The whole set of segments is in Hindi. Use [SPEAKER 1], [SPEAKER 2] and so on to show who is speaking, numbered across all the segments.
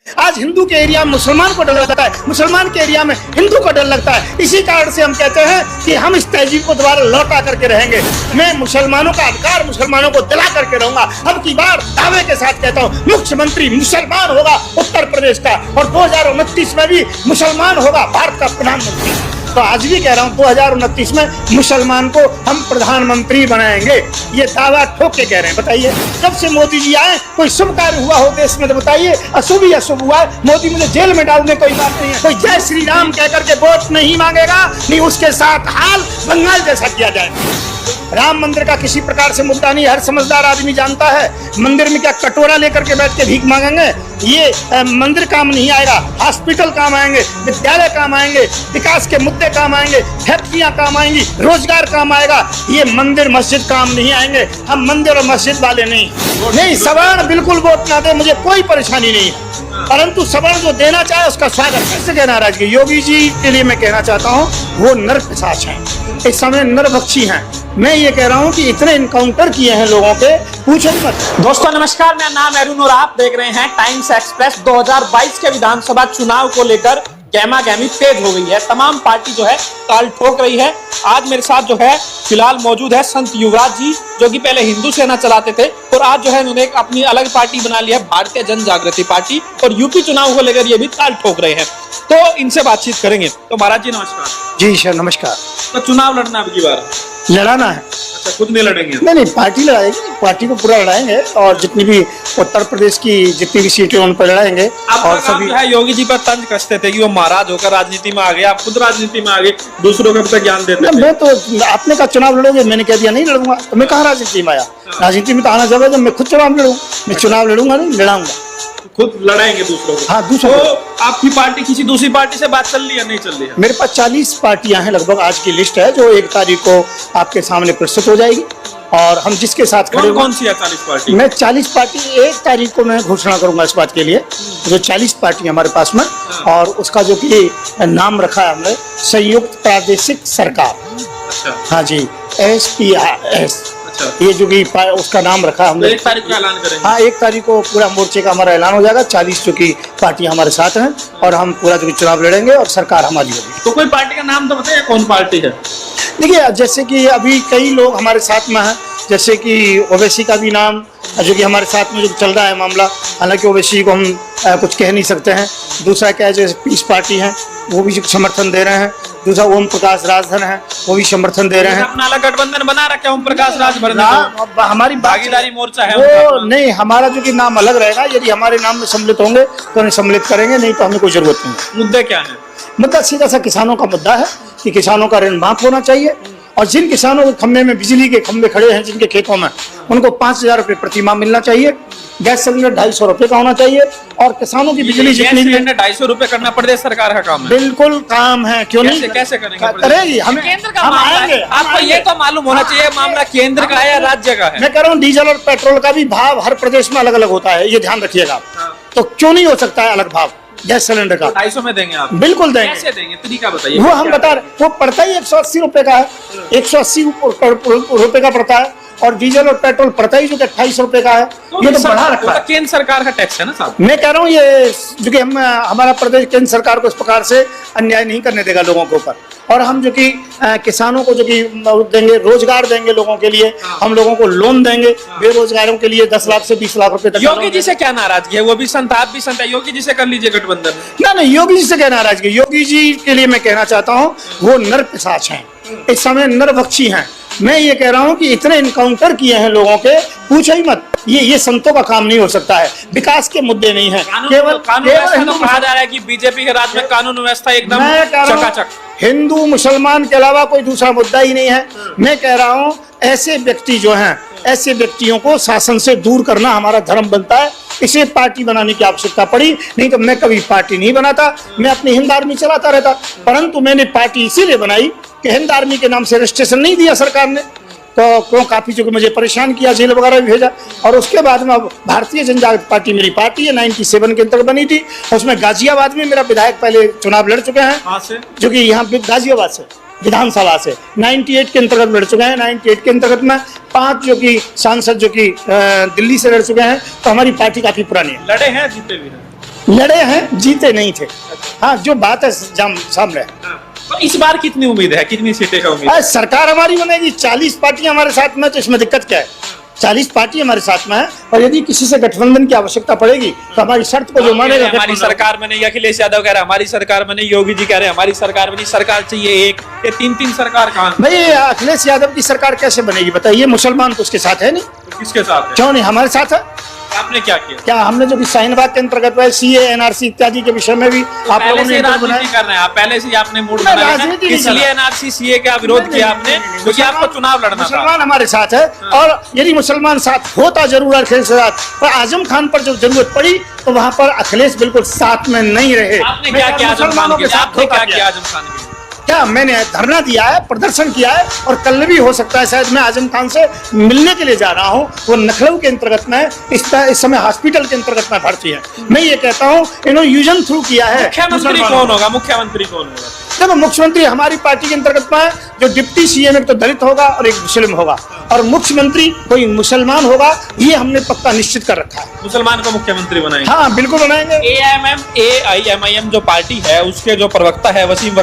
[SPEAKER 1] आज हिंदू के एरिया में मुसलमान को डर लगता है, मुसलमान के एरिया में हिंदू को डर लगता है। इसी कारण से हम कहते हैं कि हम इस तहजीब को दोबारा लौटा करके रहेंगे। मैं मुसलमानों का अधिकार मुसलमानों को दिला करके रहूंगा। अब की बार दावे के साथ कहता हूँ, मुख्यमंत्री मुसलमान होगा उत्तर प्रदेश का, और 2029 में भी मुसलमान होगा भारत का प्रधानमंत्री। तो आज भी कह रहा हूँ 2029 में मुसलमान को हम प्रधानमंत्री बनाएंगे। ये दावा ठोक के कह रहे हैं। बताइए, जब से मोदी जी आए कोई शुभ कार्य हुआ हो देश में तो बताइए? अशुभ ही अशुभ हुआ है। मोदी मुझे जेल में डालने कोई बात नहीं है। कोई जय श्री राम कह करके वोट नहीं मांगेगा, नहीं उसके साथ हाल बंगाल जैसा किया जाएगा। राम मंदिर का किसी प्रकार से मुद्दा नहीं। हर समझदार आदमी जानता है मंदिर में क्या कटोरा लेकर के बैठ के भीख मांगेंगे? ये मंदिर काम नहीं आएगा। हॉस्पिटल काम आएंगे, विद्यालय काम आएंगे, विकास के मुद्दे काम आएंगे, फैक्ट्रियां काम आएंगी, रोजगार काम आएगा। ये मंदिर मस्जिद काम नहीं आएंगे। हम मंदिर और मस्जिद वाले नहीं। सवर्ण बिल्कुल वोट ना दे, मुझे कोई परेशानी नहीं है, परंतु सवर्ण जो देना चाहे उसका स्वागत। कैसे क्या नाराजगी? योगी जी के लिए मैं कहना चाहता हूँ, वो नर पिशाच हैं, इस समय नरभक्षी हैं। मैं ये कह रहा हूँ कि इतने इनकाउंटर किए हैं लोगों के, पूछो मत।
[SPEAKER 2] दोस्तों नमस्कार, मेरा नाम है अरुण और आप देख रहे हैं टाइम्स एक्सप्रेस। 2022 के विधानसभा चुनाव को लेकर गहमा गहमी तेज हो गई है। तमाम पार्टी जो है ताल ठोक रही है। आज मेरे साथ जो है फिलहाल मौजूद है संत युवराज जी, जो कि पहले हिंदू सेना चलाते थे और आज जो है उन्होंने एक अपनी अलग पार्टी बना लिया है, भारतीय जन जागृति पार्टी, और यूपी चुनाव को लेकर ये भी ताल ठोक रहे हैं। तो इनसे बातचीत करेंगे। तो महाराज जी नमस्कार।
[SPEAKER 1] जी सर नमस्कार।
[SPEAKER 2] तो चुनाव लड़ना अब की बार
[SPEAKER 1] लड़ाना है?
[SPEAKER 2] अच्छा, खुद नहीं लड़ेंगे?
[SPEAKER 1] नहीं, पार्टी लड़ाएगी, पार्टी को पूरा लड़ाएंगे और जितनी भी उत्तर प्रदेश की जितनी भी सीटें उन पर लड़ाएंगे। और सभी
[SPEAKER 2] है योगी जी पर तंज कसते थे कि वो महाराज होकर राजनीति में आ गए, आप खुद राजनीति में आ गए, दूसरों को तक ज्ञान देते थे।
[SPEAKER 1] मैं तो आपने कहा चुनाव लड़ोगे, मैंने कह दिया नहीं लड़ूंगा। तो मैं कहाँ राजनीति में आया? राजनीति में तो आना जब मैं खुद चुनाव लड़ूंगा। मैं चुनाव लड़ूंगा नहीं, लड़ाऊंगा,
[SPEAKER 2] खुद लड़ाएंगे दूसरों को।
[SPEAKER 1] हाँ, दूसरों
[SPEAKER 2] तो आपकी पार्टी किसी दूसरी पार्टी से बात चल रही है नहीं चल रही है?
[SPEAKER 1] मेरे पास 40 पार्टियां हैं लगभग। आज की लिस्ट है जो 1 तारीख को आपके सामने प्रस्तुत हो जाएगी और हम जिसके साथ खड़े।
[SPEAKER 2] कौन सी है 40 पार्टी?
[SPEAKER 1] मैं 40 पार्टी 1 तारीख को मैं घोषणा करूंगा इस बात के लिए। जो 40 पार्टी हमारे पास में, और उसका जो कि नाम रखा है हमने संयुक्त प्रादेशिक सरकार।
[SPEAKER 2] अच्छा।
[SPEAKER 1] हाँ जी, SPRS।
[SPEAKER 2] अच्छा।
[SPEAKER 1] ये जो कि उसका नाम रखा हमने।
[SPEAKER 2] 1 तारीख को ऐलान करेंगे?
[SPEAKER 1] हाँ, 1 तारीख को पूरा मोर्चे का हमारा ऐलान हो जाएगा। 40 जो की पार्टियां हमारे साथ हैं और हम पूरा जो चुनाव लड़ेंगे और सरकार हमारी होगी।
[SPEAKER 2] तो कोई पार्टी का नाम तो बताइए, कौन पार्टी है?
[SPEAKER 1] देखिए, जैसे कि अभी कई लोग हमारे साथ में हैं, जैसे कि ओवैसी का भी नाम जो कि हमारे साथ में जो चल रहा है मामला, हालांकि ओवैसी को हम कुछ कह नहीं सकते हैं। दूसरा क्या है, जैसे पीस पार्टी है वो भी समर्थन दे रहे हैं। दूसरा ओम प्रकाश राजभर है, वो भी समर्थन दे रहे हैं।
[SPEAKER 2] अपना अलग गठबंधन बना रखा है ओम प्रकाश राजभर ने।
[SPEAKER 1] हमारी
[SPEAKER 2] भागीदारी मोर्चा है
[SPEAKER 1] वो नहीं, हमारा जो कि नाम अलग रहेगा। यदि हमारे नाम में सम्मिलित होंगे तो उन्हें सम्मिलित करेंगे, नहीं तो हमें कोई जरूरत नहीं।
[SPEAKER 2] मुद्दे क्या है?
[SPEAKER 1] मुद्दा सीधा सा किसानों का मुद्दा है कि किसानों का ऋण माफ होना चाहिए, और जिन किसानों के खंभे में बिजली के खंभे खड़े हैं जिनके खेतों में, उनको 5000 रुपये प्रति माह मिलना चाहिए। गैस सिलेंडर 250 रुपये का होना चाहिए, और किसानों की बिजली जितनी भी
[SPEAKER 2] 250 रुपये करना प्रदेश सरकार का काम है।
[SPEAKER 1] बिल्कुल काम है, क्यों नहीं?
[SPEAKER 2] कैसे करेंगे?
[SPEAKER 1] करेगी, हमें
[SPEAKER 2] केंद्र का मामला है। आपको ये तो मालूम होना चाहिए मामला केंद्र का है या राज्य का है।
[SPEAKER 1] मैं कह रहा हूँ डीजल और पेट्रोल का भी भाव हर प्रदेश में अलग अलग होता है, ये ध्यान रखिएगा। तो क्यों नहीं हो सकता है अलग भाव गैस सिलेंडर का?
[SPEAKER 2] 250 में देंगे आप?
[SPEAKER 1] बिल्कुल देंगे।
[SPEAKER 2] कैसे देंगे, तरीका बताइए।
[SPEAKER 1] वो हम बता रहे, वो पड़ता ही 180 रुपए का है। 180 रुपए का पड़ता है, और डीजल और पेट्रोल पड़ता ही जो कि 28 रुपए का है। ये तो बढ़ा रखा है।
[SPEAKER 2] केंद्र सरकार का टैक्स है ना साहब।
[SPEAKER 1] मैं कह रहा हूँ ये जो कि हमारा प्रदेश केंद्र सरकार को इस प्रकार से अन्याय नहीं करने देगा लोगों के ऊपर। और हम जो कि किसानों को जो कि देंगे, रोजगार देंगे लोगों के लिए, हम लोगों को लोन देंगे बेरोजगारों के लिए 10 लाख से 20 लाख रुपए तक।
[SPEAKER 2] योगी जी से क्या नाराजगी है? वो भी संत, आप भी संत है, योगी जी से कर लीजिए गठबंधन।
[SPEAKER 1] नहीं, योगी जी से क्या नाराजगी? योगी जी के लिए मैं कहना चाहता हूँ, वो नर पिशाच हैं, इस समय नरभक्षी हैं। मैं ये कह रहा हूँ कि इतने इनकाउंटर किए हैं लोगों के, पूछो ही मत। ये संतों का काम नहीं हो सकता है। विकास के मुद्दे नहीं है, केवल
[SPEAKER 2] कहा जा रहा है कि बीजेपी के राज में कानून व्यवस्था एकदम चकाचक।
[SPEAKER 1] हिंदू मुसलमान के अलावा कोई दूसरा मुद्दा ही नहीं है। मैं कह रहा हूँ ऐसे व्यक्ति जो हैं, ऐसे व्यक्तियों को शासन से दूर करना हमारा धर्म बनता है। इसे पार्टी बनाने की आवश्यकता पड़ी, नहीं तो मैं कभी पार्टी नहीं बनाता। मैं अपनी हिंद आर्मी चलाता रहता, परंतु मैंने पार्टी इसीलिए बनाई कि हिंद आर्मी के नाम से रजिस्ट्रेशन नहीं दिया सरकार ने, तो क्यों काफी जो मुझे परेशान किया, जेल वगैरह भी भेजा। और उसके बाद में भारतीय जन जागृति पार्टी मेरी पार्टी है, 97 के अंतर्गत बनी थी। उसमें गाजियाबाद में मेरा विधायक पहले चुनाव लड़ चुके हैं, जो कि यहाँ गाजियाबाद से विधानसभा से 98 के अंतर्गत लड़ चुके हैं। 98 के अंतर्गत में 5 जो कि सांसद जो कि दिल्ली से लड़ चुके हैं। तो हमारी पार्टी काफी पुरानी है।
[SPEAKER 2] लड़े हैं, जीते भी हैं।
[SPEAKER 1] लड़े हैं, जीते नहीं थे। हाँ, जो बात है सामने है।
[SPEAKER 2] तो इस बार कितनी उम्मीद है, कितनी सीटें का उम्मीद है?
[SPEAKER 1] सरकार हमारी बनेगी, 40 पार्टियां हमारे साथ में, तो इसमें दिक्कत क्या है? 40 पार्टी हमारे साथ में है, और यदि किसी से गठबंधन की आवश्यकता पड़ेगी तो हमारी शर्त को जो मानेगा।
[SPEAKER 2] हमारी सरकार बने, अखिलेश यादव कह रहे हैं हमारी सरकार बने, योगी जी कह रहे हैं हमारी सरकार बनी, सरकार चाहिए एक, ये तीन सरकार कहाँ?
[SPEAKER 1] भाई अखिलेश यादव की सरकार कैसे बनेगी बताइए? मुसलमान तो उसके साथ है नहीं।
[SPEAKER 2] तो किसके साथ है?
[SPEAKER 1] क्यों नहीं, हमारे साथ है।
[SPEAKER 2] आपने क्या किया?
[SPEAKER 1] क्या हमने जो कि शाहीन बाग के अंतर्गत CA NRC इत्यादि के विषय में भी आप लोगों ने
[SPEAKER 2] राजनीति कर रहे हैं, आप पहले से आपने मूड बनाया है, इसलिए NRC CA का विरोध किया आपने, क्योंकि आपको चुनाव लड़ना था।
[SPEAKER 1] मुसलमान हमारे साथ है, और यदि मुसलमान साथ होता जरूर अखिलेश के साथ, पर आजम खान पर जब जरूरत पड़ी तो वहां पर अखिलेश बिल्कुल साथ में नहीं रहे।
[SPEAKER 2] आपने क्या किया आजम खान के साथ? क्या किया आजम खान के?
[SPEAKER 1] क्या मैंने धरना दिया है, प्रदर्शन किया है, और कल भी हो सकता है शायद मैं आजम खान से मिलने के लिए जा रहा हूं। वो लखनऊ के अंतर्गत में इस समय हॉस्पिटल के अंतर्गत में भर्ती है। मैं ये कहता हूं इन्होंने यूजन थ्रू किया है।
[SPEAKER 2] मुख्यमंत्री कौन होगा? मुख्यमंत्री कौन होगा?
[SPEAKER 1] देखो, मुख्यमंत्री हमारी पार्टी के अंतर्गत में है, जो डिप्टी CM एक तो दलित होगा और एक मुस्लिम होगा, और मुख्यमंत्री कोई मुसलमान होगा, ये हमने पक्का निश्चित कर रखा है।
[SPEAKER 2] मुसलमान को मुख्यमंत्री बनाएंगे?
[SPEAKER 1] हाँ, बिल्कुल बनाएंगे।
[SPEAKER 2] AIMIM जो पार्टी है, उसके जो प्रवक्ता है असीम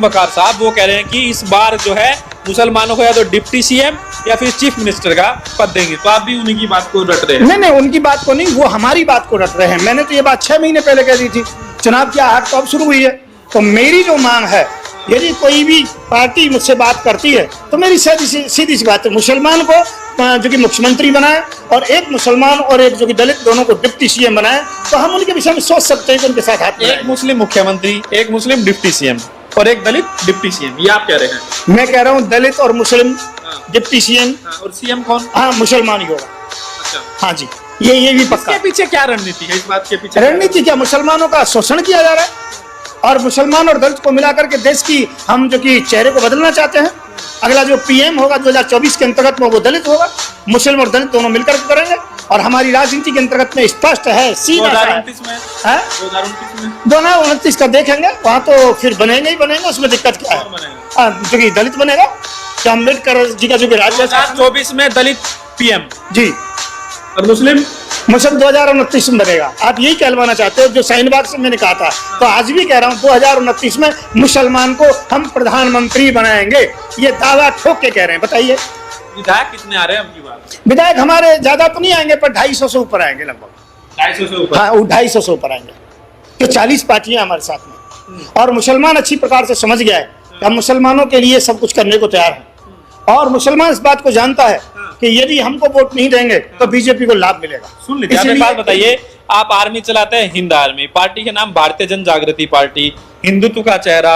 [SPEAKER 2] वकार साहब, वो कह रहे हैं कि इस बार जो है मुसलमानों को या तो डिप्टी CM या फिर चीफ मिनिस्टर का पद देंगे। तो आप भी उन्हीं की बात को रट रहे हैं?
[SPEAKER 1] नहीं, उनकी बात को नहीं, वो हमारी बात को रट रहे हैं। मैंने तो ये बात 6 महीने पहले कह दी थी। चुनाव की आहट तो अब शुरू हुई है, तो मेरी जो मांग है, यदि कोई भी पार्टी मुझसे बात करती है तो मेरी सीधी सी बात है, मुसलमान को जो कि मुख्यमंत्री बनाए, और एक मुसलमान और एक जो कि दलित, दोनों को डिप्टी CM बनाए, तो हम उनके विषय में सोच सकते हैं कि उनके साथ हाथ।
[SPEAKER 2] एक मुस्लिम मुख्यमंत्री, एक मुस्लिम डिप्टी CM और एक दलित डिप्टी CM, ये आप कह रहे हैं?
[SPEAKER 1] मैं कह रहा हूँ दलित और मुस्लिम डिप्टी CM।
[SPEAKER 2] और CM कौन?
[SPEAKER 1] हाँ, मुसलमान ही होगा।
[SPEAKER 2] अच्छा,
[SPEAKER 1] हाँ जी, ये भी पक्का।
[SPEAKER 2] इसके पीछे क्या रणनीति है? इस बात के पीछे
[SPEAKER 1] रणनीति क्या? मुसलमानों का शोषण किया जा रहा है, और मुसलमान और दलित को मिलाकर के देश की हम जो कि चेहरे को बदलना चाहते हैं। अगला जो PM होगा 2024 के अंतर्गत में, वो दलित होगा। मुस्लिम और दलित दोनों मिलकर के करेंगे, और हमारी राजनीति के अंतर्गत में स्पष्ट है, सीधा
[SPEAKER 2] 2029 में
[SPEAKER 1] 2029 का देखेंगे, वहां तो फिर बनेंगे ही बनेंगे, उसमें दिक्कत क्या है? जो कि दलित बनेगा, क्या अम्बेडकर जी का जो कि राज्य
[SPEAKER 2] 2024 में दलित PM
[SPEAKER 1] जी,
[SPEAKER 2] और मुस्लिम
[SPEAKER 1] 2029 में बनेगा। आप यही कहलवाना चाहते हो, जो शाहीन बाग से मैंने कहा था, तो आज भी कह रहा हूँ 2029 में मुसलमान को हम प्रधानमंत्री बनाएंगे, ये दावा ठोक के कह रहे हैं। बताइए
[SPEAKER 2] विधायक कितने आ रहे हैं? आपकी बात,
[SPEAKER 1] विधायक हमारे ज्यादा तो नहीं आएंगे, पर 250 से ऊपर आएंगे, लगभग
[SPEAKER 2] 250 से ऊपर।
[SPEAKER 1] हाँ, 250 से ऊपर आएंगे, तो 40 पार्टियां हमारे साथ में, और मुसलमान अच्छी प्रकार से समझ गया है कि हम मुसलमानों के लिए सब कुछ करने को तैयार हैं, और मुसलमान इस बात को जानता है कि यदि हमको वोट नहीं देंगे तो बीजेपी को लाभ मिलेगा।
[SPEAKER 2] सुन लीजिए, आप एक बात बताइए, आप आर्मी चलाते हैं, हिंद आर्मी, पार्टी के नाम भारतीय जन जागृति पार्टी, हिंदुत्व का चेहरा,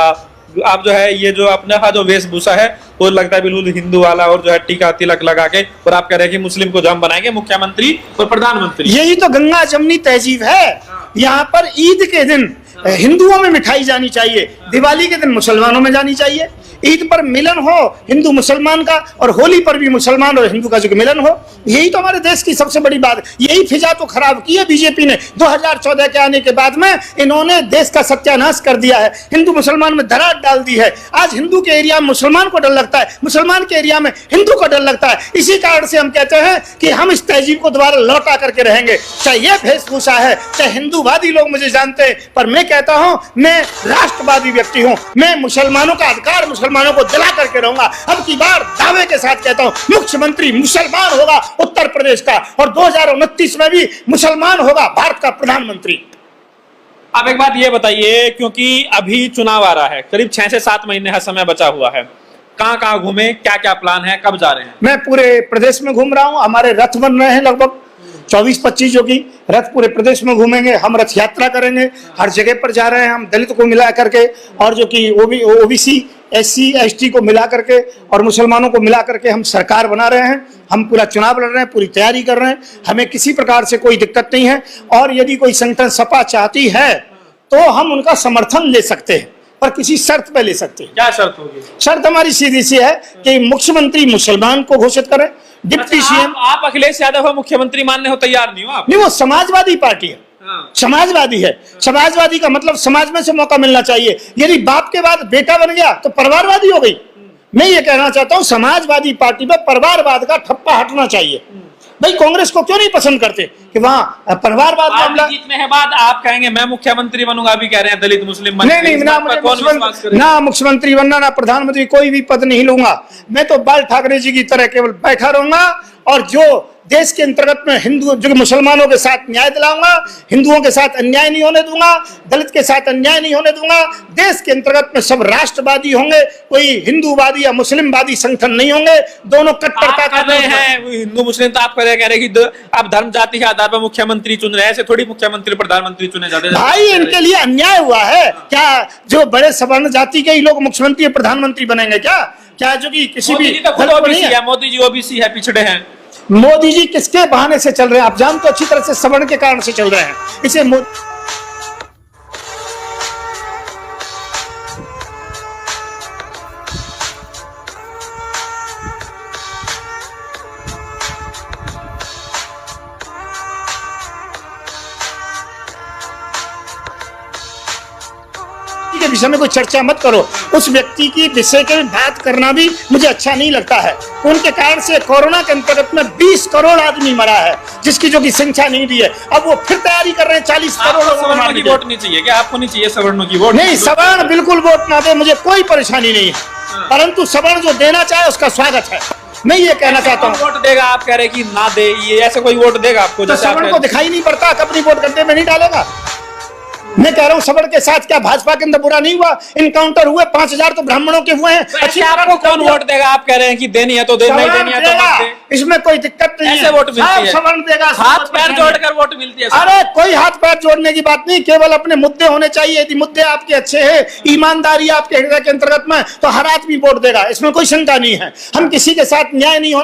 [SPEAKER 2] आप जो है ये जो अपना जो वेशभूषा है वो लगता है बिल्कुल हिंदू वाला, और जो है टीका तिलक लगा के, और आप कह रहे हैं कि मुस्लिम को जो हम बनाएंगे मुख्यमंत्री और प्रधानमंत्री।
[SPEAKER 1] यही तो गंगा जमनी तहजीब है। यहाँ पर ईद के दिन हिंदुओं में मिठाई जानी चाहिए, दिवाली के दिन मुसलमानों में जानी चाहिए, ईद पर मिलन हो हिंदू मुसलमान का, और होली पर भी मुसलमान और हिंदू का जो मिलन हो। यही तो हमारे देश की सबसे बड़ी बात है। यही फिजा तो खराब की है बीजेपी ने 2014 के आने के बाद में। इन्होंने देश का सत्यानाश कर दिया है, हिंदू मुसलमान में दरार डाल दी है। आज हिंदू के एरिया में मुसलमान को डर लगता है, मुसलमान के एरिया में हिंदू को डर लगता है। इसी कारण से हम कहते हैं कि हम इस तहजीब को दोबारा लौटा करके रहेंगे, चाहे ये वेशभूषा है, चाहे हिंदूवादी लोग मुझे जानते हैं, पर मैं कहता हूं मैं राष्ट्रवादी व्यक्ति हूं। मैं मुसलमानों का अधिकार मुसलमानों को दिला करके रहूंगा। अब की बार दावे के साथ कहता हूं, मुख्यमंत्री मुसलमान होगा उत्तर प्रदेश का, और 2029 में भी मुसलमान होगा भारत का प्रधानमंत्री।
[SPEAKER 2] आप एक बात ये बताइए, क्योंकि अभी चुनाव आ रहा है, करीब 6 से 7 महीने का समय बचा हुआ है, कहाँ कहाँ घूमे, क्या क्या प्लान है, कब जा रहे हैं?
[SPEAKER 1] मैं पूरे प्रदेश में घूम रहा हूँ। हमारे रथ बन रहे हैं, लगभग 24-25 जो कि रथ पूरे प्रदेश में घूमेंगे। हम रथ यात्रा करेंगे, हर जगह पर जा रहे हैं हम, दलित को मिला करके, और जो कि OBC SC ST को मिला करके और मुसलमानों को मिला करके हम सरकार बना रहे हैं। हम पूरा चुनाव लड़ रहे हैं, पूरी तैयारी कर रहे हैं, हमें किसी प्रकार से कोई दिक्कत नहीं है। और यदि कोई संगठन सपा चाहती है तो हम उनका समर्थन ले सकते हैं, पर किसी शर्त पे ले सकते हैं।
[SPEAKER 2] क्या शर्त होगी?
[SPEAKER 1] शर्त हमारी सीधी सी है कि मुख्यमंत्री मुसलमान को घोषित करें, डिप्टी CM।
[SPEAKER 2] आप अखिलेश यादव को मुख्यमंत्री मानने हो तैयार नहीं हो आप?
[SPEAKER 1] नहीं, वो समाजवादी पार्टी है, समाजवादी है। समाजवादी का मतलब समाज में से मौका मिलना चाहिए। यदि बाप के बाद बेटा बन गया तो परिवारवादी हो गई। मैं ये कहना चाहता हूँ, समाजवादी पार्टी में परिवारवाद का ठप्पा हटना चाहिए। भाई कांग्रेस को क्यों नहीं पसंद करते कि वहां परिवारवाद मामला।
[SPEAKER 2] जीतने के बाद आप कहेंगे मैं मुख्यमंत्री बनूंगा, अभी कह रहे हैं दलित मुस्लिम
[SPEAKER 1] नहीं नहीं, ना मुख्यमंत्री बनना ना प्रधानमंत्री, कोई भी पद नहीं लूंगा। मैं तो बाल ठाकरे जी की तरह केवल बैठा रहूंगा और जो देश के अंतर्गत में हिंदू जो मुसलमानों के साथ न्याय दिलाऊंगा, हिंदुओं के साथ अन्याय नहीं होने दूंगा, दलित के साथ अन्याय नहीं होने दूंगा। देश के अंतर्गत में सब राष्ट्रवादी होंगे, कोई हिंदूवादी या मुस्लिमवादी संगठन नहीं होंगे, दोनों कट्टरता
[SPEAKER 2] कर रहे हैं। हिंदू मुस्लिम तो आप कह रहे हैं कि आप धर्म जाति के आधार पर मुख्यमंत्री चुन रहे हैं, ऐसे थोड़ी मुख्यमंत्री प्रधानमंत्री चुने जाते हैं।
[SPEAKER 1] भाई इनके लिए अन्याय हुआ है क्या? जो बड़े सवर्ण जाति के ही लोग मुख्यमंत्री प्रधानमंत्री बनेंगे क्या? क्या जो कि किसी भी
[SPEAKER 2] मोदी जी ओबीसी है, पिछड़े हैं।
[SPEAKER 1] मोदी जी किसके बहाने से चल रहे हैं? आप जानते हो अच्छी तरह से, सवर्ण के कारण से चल रहे हैं। इसे के विषय में कोई चर्चा मत करो। उस व्यक्ति की विषय के बात करना भी मुझे अच्छा नहीं लगता है। उनके कारण से कोरोना के अंतर्गत में 20 करोड़ आदमी मरा है, जिसकी जो की संख्या नहीं दी है। अब वो फिर तैयारी कर रहे हैं 40 करोड़
[SPEAKER 2] सवर्णों की वोट नहीं चाहिए क्या? आपको नहीं चाहिए सवर्णों की वोट?
[SPEAKER 1] नहीं, सवर्ण बिल्कुल वोट ना दे, मुझे कोई परेशानी नहीं है, परंतु सवर्ण जो देना चाहे उसका स्वागत है। मैं ये कहना चाहता हूँ।
[SPEAKER 2] वोट देगा आप कह रहे कि ना दे, ये ऐसे कोई वोट देगा आपको?
[SPEAKER 1] तो सवर्ण को दिखाई नहीं पड़ता, अपनी वोट गड्ढे में नहीं डालेगा। मैं कह रहा हूँ सवर्ण के साथ क्या भाजपा के अंदर बुरा नहीं हुआ? इनकाउंटर हुए 5000 तो ब्राह्मणों के हुए हैं।
[SPEAKER 2] अच्छी आपको कौन वोट देगा? आप कह रहे हैं कि देनी है तो दे, नहीं देनी है तो मत दे।
[SPEAKER 1] इसमें कोई दिक्कत नहीं है,
[SPEAKER 2] ऐसे वोट मिलती है।
[SPEAKER 1] सवर्ण देगा,
[SPEAKER 2] हाथ पैर जोड़कर वोट मिलती है।
[SPEAKER 1] अरे कोई हाथ पैर जोड़ने की बात नहीं, केवल अपने मुद्दे होने चाहिए। यदि मुद्दे आपके अच्छे हैं, ईमानदारी आपके हृदय के अंतर्गत में, तो हर आदमी वोट देगा, इसमें कोई शंका नहीं है। हम किसी के साथ अन्याय नहीं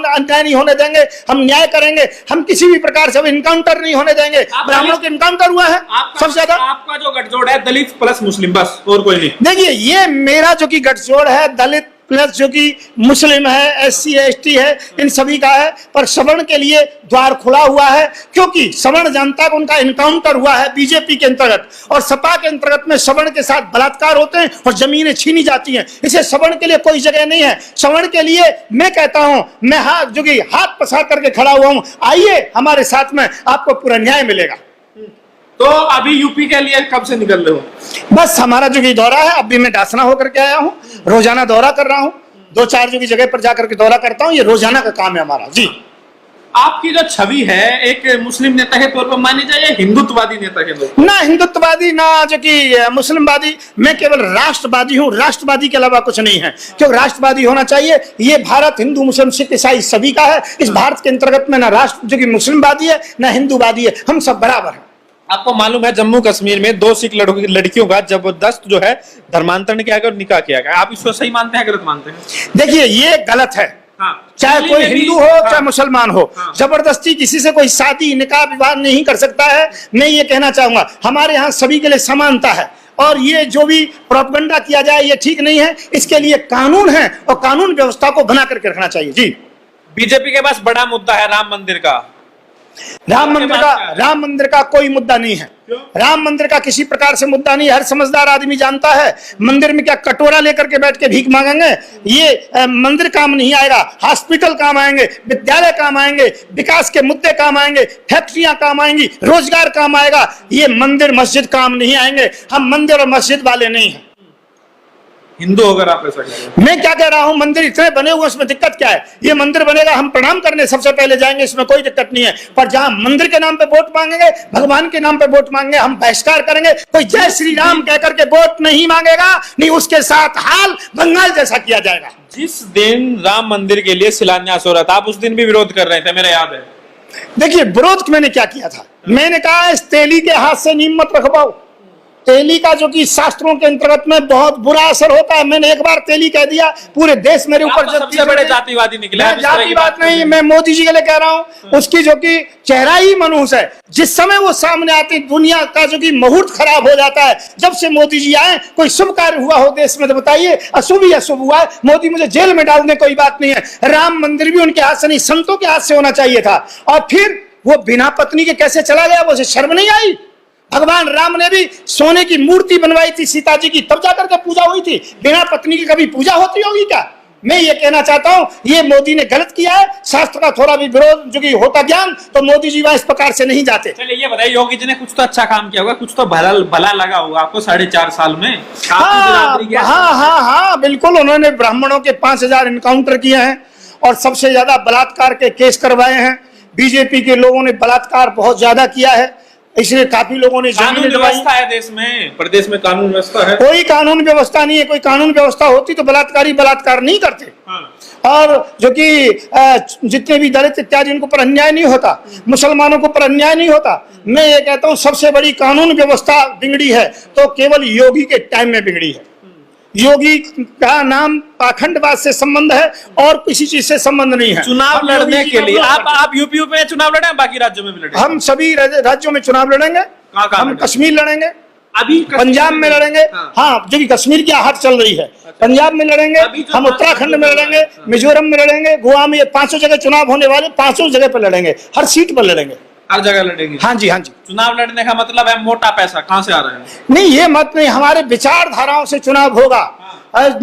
[SPEAKER 1] होने देंगे, हम न्याय करेंगे। हम किसी भी प्रकार से इनकाउंटर नहीं होने देंगे। ब्राह्मणों के इनकाउंटर हुआ है सबसे ज्यादा।
[SPEAKER 2] आपका जो गठजोड़ है दलित प्लस मुस्लिम, बस और कोई नहीं।
[SPEAKER 1] देखिए ये मेरा जो कि गठजोड़ है दलित प्लस जो कि मुस्लिम है, SC ST है, इन सभी का है। पर सवर्ण के लिए द्वार खुला हुआ है, क्योंकि सवर्ण जनता को उनका इनकाउंटर हुआ है बीजेपी के अंतर्गत, और सपा के अंतर्गत में सवर्ण के साथ बलात्कार होते हैं और जमीनें छीनी जाती हैं। इसे सवर्ण के लिए कोई जगह नहीं है। सवर्ण के लिए मैं कहता हूं, मैं हाथ पसार करके खड़ा हुआ हूं, आइए हमारे साथ में, आपको पूरा न्याय मिलेगा।
[SPEAKER 2] तो अभी यूपी के लिए कब से निकल रहे हो?
[SPEAKER 1] बस हमारा जो कि दौरा है, अभी मैं डासना होकर के आया हूँ, रोजाना दौरा कर रहा हूँ, 2-4 जो की जगह पर जाकर के दौरा करता हूँ। ये रोजाना का काम है हमारा जी।
[SPEAKER 2] आपकी जो छवि है एक मुस्लिम नेता के तौर पर मानी जाए, हिंदुत्ववादी नेता के तौर?
[SPEAKER 1] ना हिंदुत्ववादी ना जो कि मुस्लिमवादी, मैं केवल राष्ट्रवादी हूँ। राष्ट्रवादी के अलावा कुछ नहीं है, क्योंकि राष्ट्रवादी होना चाहिए। ये भारत हिंदू मुस्लिम सिख ईसाई सभी का है। इस भारत के अंतर्गत में ना राष्ट्र जो कि मुस्लिमवादी है ना हिंदूवादी है, हम सब बराबर है।
[SPEAKER 2] आपको मालूम है जम्मू कश्मीर में 2 सिख लड़कियों का जबरदस्त जो है धर्मांतरण किया गया और निकाह किया गया। आप इसको सही मानते हैं, गलत मानते हैं?
[SPEAKER 1] देखिए ये गलत है। हाँ। चाहे कोई हिंदू हो, चाहे मुसलमान हो, जबरदस्ती किसी से कोई शादी निकाह विवाह नहीं कर सकता है। मैं ये कहना चाहूंगा हमारे यहाँ सभी के लिए समानता है, और ये जो भी प्रोपगंडा किया जाए ये ठीक नहीं है। इसके लिए कानून है और कानून व्यवस्था को बना करके रखना चाहिए जी।
[SPEAKER 2] बीजेपी के पास बड़ा मुद्दा है राम मंदिर का।
[SPEAKER 1] राम मंदिर का कोई मुद्दा नहीं है। राम मंदिर का किसी प्रकार से मुद्दा नहीं है। हर समझदार आदमी जानता है मंदिर में क्या कटोरा लेकर के बैठ के भीख मांगेंगे? ये मंदिर काम नहीं आएगा। हॉस्पिटल काम आएंगे, विद्यालय काम आएंगे, विकास के मुद्दे काम आएंगे, फैक्ट्रियां काम आएंगी, रोजगार काम आएगा। ये मंदिर मस्जिद काम नहीं आएंगे। हम मंदिर और मस्जिद वाले नहीं हैं।
[SPEAKER 2] हिंदू अगर आप ऐसा कह रहे हैं,
[SPEAKER 1] मैं क्या कह रहा हूं, मंदिर इतने बने हुए, उसमें दिक्कत क्या है? ये मंदिर बनेगा, हम प्रणाम करने सबसे पहले जाएंगे, इसमें कोई दिक्कत नहीं है। पर जहां मंदिर के नाम पे वोट मांगेंगे, भगवान के नाम पे वोट मांगेंगे, हम बहिष्कार करेंगे। कोई जय श्री राम कहकर के वोट नहीं मांगेगा, नहीं उसके साथ हाल बंगाल जैसा किया जाएगा।
[SPEAKER 2] जिस दिन राम मंदिर के लिए शिलान्यास हो रहा था, आप उस दिन भी विरोध कर रहे थे, मेरा याद है।
[SPEAKER 1] देखिए विरोध मैंने क्या किया था, मैंने कहा इस तेली के हाथ से नीम मत रखवाओ। तेली का जो कि शास्त्रों के अंतर्गत में बहुत बुरा असर होता है। मैंने एक बार तेली कह दिया, पूरे देश मेरे ऊपर
[SPEAKER 2] सबसे बड़े जातिवादी निकले।
[SPEAKER 1] जाति बात नहीं, मैं मोदी जी के लिए कह रहा हूँ। उसकी जो कि चेहरा ही मनहूस है। जिस समय वो सामने आती, दुनिया का जो कि मुहूर्त खराब हो जाता है। जब से मोदी जी आए, कोई शुभ कार्य हुआ हो देश में तो बताइए, अशुभ ही अशुभ हुआ है। मोदी मुझे जेल में डालने कोई बात नहीं है। राम मंदिर भी उनके हाथ से नहीं, संतों के हाथ से होना चाहिए था। और फिर वो बिना पत्नी के कैसे चला गया, वो शर्म नहीं आई? भगवान राम ने भी सोने की मूर्ति बनवाई थी सीता जी की, तब जाकर के पूजा हुई थी। बिना पत्नी की कभी पूजा होती होगी क्या? मैं ये कहना चाहता हूं, ये मोदी ने गलत किया है। शास्त्र का थोड़ा भी विरोध जो कि होता ज्ञान, तो मोदी जी वहां इस प्रकार से नहीं जाते।
[SPEAKER 2] चलिए ये बताइए, योगी जी ने कुछ तो अच्छा काम किया होगा, कुछ तो भला लगा होगा आपको 4.5 साल में।
[SPEAKER 1] हाँ, बिल्कुल। उन्होंने ब्राह्मणों के 5,000 इनकाउंटर किए हैं और सबसे ज्यादा बलात्कार के केस करवाए हैं। बीजेपी के लोगों ने बलात्कार बहुत ज्यादा किया है, इसलिए काफी लोगों ने
[SPEAKER 2] कानून व्यवस्था है देश में, प्रदेश में कानून व्यवस्था है।
[SPEAKER 1] कोई कानून व्यवस्था नहीं है। कोई कानून व्यवस्था होती तो बलात्कारी बलात्कार नहीं करते। और जो कि जितने भी दलित इत्यादि उनको पर अन्याय नहीं होता, मुसलमानों को पर अन्याय नहीं होता। मैं ये कहता हूँ सबसे बड़ी कानून व्यवस्था बिगड़ी है तो केवल योगी के टाइम में बिगड़ी है। योगी का नाम पाखंडवाद से संबंध है और किसी चीज से संबंध नहीं है।
[SPEAKER 2] चुनाव लड़ने के लिए आप यूपी में चुनाव लड़े, बाकी राज्यों में भी लड़े? हम
[SPEAKER 1] सभी राज्यों में चुनाव लड़ेंगे। हम कश्मीर लड़ेंगे,
[SPEAKER 2] अभी
[SPEAKER 1] पंजाब में लड़ेंगे। हाँ, जो कि कश्मीर की आहट चल रही है, पंजाब में लड़ेंगे, हम उत्तराखंड में लड़ेंगे, मिजोरम में लड़ेंगे, गोवा में। 500 जगह चुनाव होने वाले, 500 जगह पर लड़ेंगे, हर सीट पर लड़ेंगे,
[SPEAKER 2] हर जगह लड़ेंगे।
[SPEAKER 1] हाँ जी, हाँ जी।
[SPEAKER 2] चुनाव लड़ने का मतलब है मोटा पैसा कहाँ से आ रहा है?
[SPEAKER 1] नहीं, ये मत नहीं, हमारे विचारधाराओं से चुनाव होगा।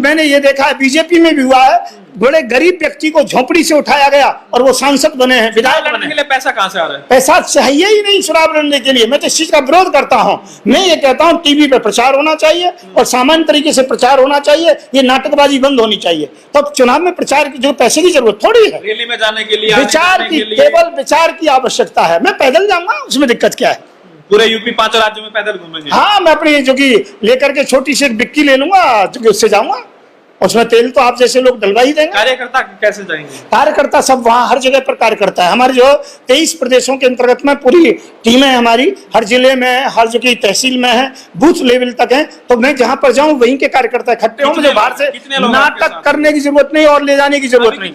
[SPEAKER 1] मैंने ये देखा है, बीजेपी में भी हुआ है, बड़े गरीब व्यक्ति को झोपड़ी से उठाया गया और वो सांसद बने हैं, विधायक बने।
[SPEAKER 2] के लिए पैसा कहाँ से आ रहा है?
[SPEAKER 1] पैसा चाहिए ही नहीं चुनाव लड़ने के लिए। मैं तो इस चीज का विरोध करता हूँ। मैं ये कहता हूँ टीवी पे प्रचार होना चाहिए और सामान्य तरीके से प्रचार होना चाहिए। ये नाटकबाजी बंद होनी चाहिए। तब तो चुनाव में प्रचार की जो पैसे की जरूरत थोड़ी है,
[SPEAKER 2] रैली में जाने के लिए,
[SPEAKER 1] विचार की, केवल विचार की आवश्यकता है। मैं पैदल जाऊंगा, उसमें दिक्कत क्या है?
[SPEAKER 2] पूरे यूपी 5 राज्यों में पैदल घूमेंगे?
[SPEAKER 1] हाँ, मैं अपनी जो कि लेकर के छोटी सी एक डिक्की ले लूंगा, जो कि उससे जाऊंगा। उसमें तेल तो आप जैसे लोग डलवा ही देंगे।
[SPEAKER 2] कार्यकर्ता कैसे जाएंगे?
[SPEAKER 1] कार्यकर्ता सब वहाँ हर जगह पर कार्य करता है। हमारे जो 23 प्रदेशों के अंतर्गत में पूरी टीमें हमारी हर जिले में, हर जो की तहसील में है, बूथ लेवल तक है। तो मैं जहाँ पर जाऊँ वहीं के कार्यकर्ता इकट्ठे हों। मुझे बाहर से नाटक करने की जरूरत नहीं और ले जाने की जरूरत नहीं।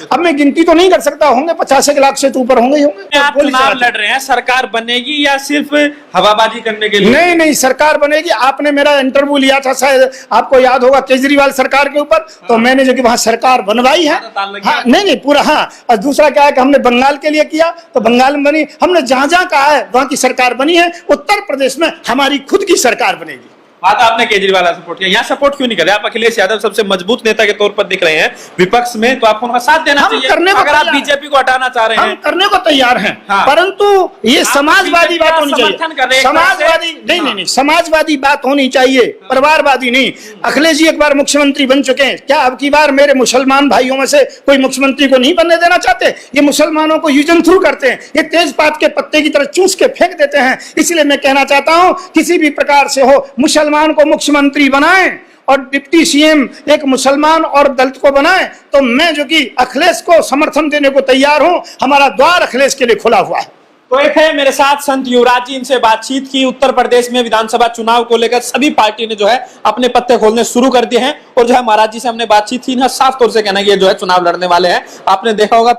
[SPEAKER 1] अब मैं गिनती तो नहीं कर सकता, होंगे 50 लाख से तो ऊपर होंगे ही होंगे।
[SPEAKER 2] आप चुनाव लड़ रहे हैं, सरकार बनेगी या सिर्फ हवाबाजी करने के लिए?
[SPEAKER 1] नहीं, सरकार बनेगी। आपने मेरा इंटरव्यू लिया था, शायद आपको याद होगा, केजरीवाल सरकार के ऊपर। तो मैंने जो कि वहां सरकार बनवाई है। हाँ, नहीं पूरा। हाँ, और दूसरा क्या है कि हमने बंगाल के लिए किया तो बंगाल में बनी। हमने जहां जहां कहा है वहां की सरकार बनी है। उत्तर प्रदेश में हमारी खुद की सरकार बनेगी।
[SPEAKER 2] बात आपने केजरीवाल सपोर्ट किया, यहाँ सपोर्ट क्यों नहीं कर रहे? आप अखिलेश यादव सबसे मजबूत नेता के तौर पर दिख रहे हैं विपक्ष में, तो आपको उनका साथ देना चाहिए। अगर आप बीजेपी को हटाना चाह रहे हैं,
[SPEAKER 1] हम करने को तैयार हैं। परंतु ये समाजवादी बात होनी चाहिए। समाजवादी नहीं, समाजवादी बात होनी चाहिए, परिवारवादी नहीं। अखिलेश जी एक बार मुख्यमंत्री बन चुके हैं, क्या अब की बार मेरे मुसलमान भाइयों में से कोई मुख्यमंत्री को नहीं बनने देना चाहते? ये मुसलमानों को यूजन थ्रू करते हैं, ये तेजपात के पत्ते की तरह चूस के फेंक देते हैं। इसलिए मैं कहना चाहता हूं किसी भी प्रकार से हो, मुसलमान को मुख्यमंत्री बनाएं और डिप्टी सीएम एक मुसलमान और दलित को बनाएं। तो मैं जो कि अखिलेश को समर्थन देने को तैयार हूं। हमारा द्वार अखिलेश के लिए खुला हुआ है।
[SPEAKER 2] तो एक है मेरे साथ संत युवराज जी, इनसे बातचीत की। उत्तर प्रदेश में विधानसभा चुनाव को लेकर सभी पार्टी ने जो है अपने पत्ते खोलने शुरू कर दिए हैं और जो है महाराज जी से हमने बातचीत की, साफ तौर से कहना है ये जो है चुनाव लड़ने वाले हैं। आपने देखा होगा